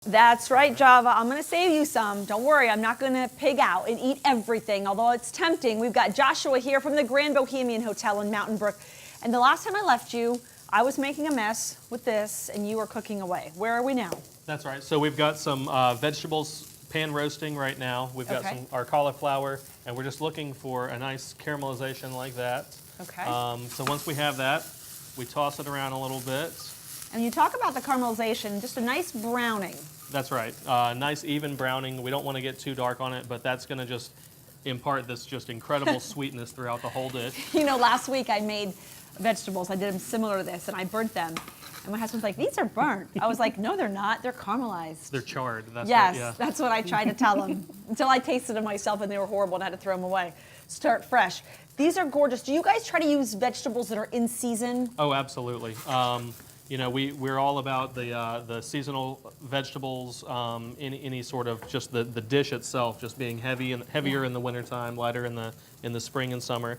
That's right, Java. I'm gonna save you some. Don't worry, I'm not gonna pig out and eat everything, although it's tempting. We've got Joshua here from the Grand Bohemian Hotel in Mountain Brook. And the last time I left you, I was making a mess with this and you were cooking away. Where are we now? That's right. So we've got some vegetables pan roasting right now. We've got our cauliflower, and we're just looking for a nice caramelization like that. Okay. So once we have that, we toss it around a little bit. And you talk about the caramelization, just a nice browning. That's right. Nice even browning. We don't want to get too dark on it, but that's going to just impart this just incredible sweetness throughout the whole dish. You know, last week I made vegetables. I did them similar to this, and I burnt them. And my husband's like, these are burnt. I was like, no, they're not. They're caramelized. They're charred. That's yes, what, yeah. That's what I tried to tell him. Until I tasted them myself, and they were horrible, and I had to throw them away. Start fresh. These are gorgeous. Do you guys try to use vegetables that are in season? Oh, absolutely. You know, we're all about the seasonal vegetables, any sort of just the dish itself just being heavier in the wintertime, lighter in the spring and summer,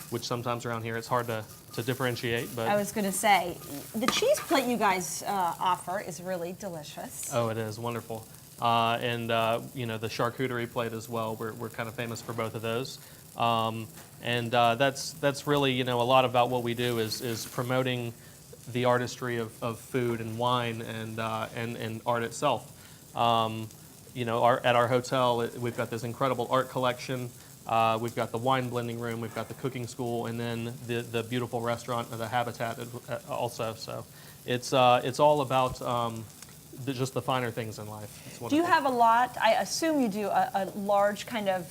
which sometimes around here it's hard to differentiate. But I was going to say, the cheese plate you guys offer is really delicious. Oh, it is wonderful. And you know, the charcuterie plate as well. We're kind of famous for both of those. And that's really, you know, a lot about what we do is promoting the artistry of food and wine and art itself. You know, at our hotel, we've got this incredible art collection. We've got the wine blending room, we've got the cooking school, and then the beautiful restaurant, the Habitat also. So it's all about just the finer things in life. Do you have a lot, I assume you do, a large kind of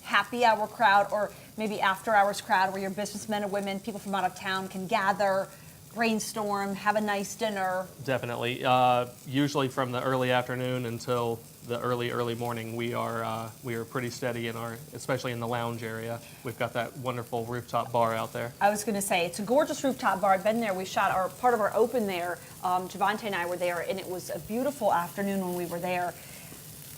happy hour crowd or maybe after hours crowd where your businessmen and women, people from out of town can gather, brainstorm, have a nice dinner? Definitely. Usually from the early afternoon until the early morning, we are pretty steady especially in the lounge area. We've got that wonderful rooftop bar out there. I was going to say, it's a gorgeous rooftop bar. I've been there. We shot part of our open there. Javante and I were there, and it was a beautiful afternoon when we were there.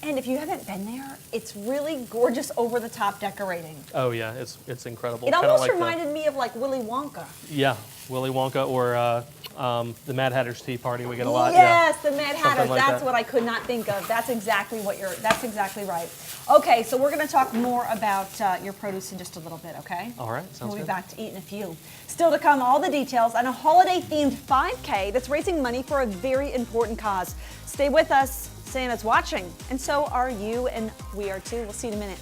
And if you haven't been there, it's really gorgeous over-the-top decorating. Oh yeah, it's incredible. It almost reminded me of like Willy Wonka. Yeah, Willy Wonka or the Mad Hatter's Tea Party. We get a lot. Yes, the Mad Hatter. Like that's that. what I could not think of. That's exactly right. Okay, so we're going to talk more about your produce in just a little bit, okay? All right, sounds We'll be good. back to eat in a few. Still to come, all the details on a holiday-themed 5K that's raising money for a very important cause. Stay with us. Santa's watching, and so are you, and we are too. We'll see you in a minute.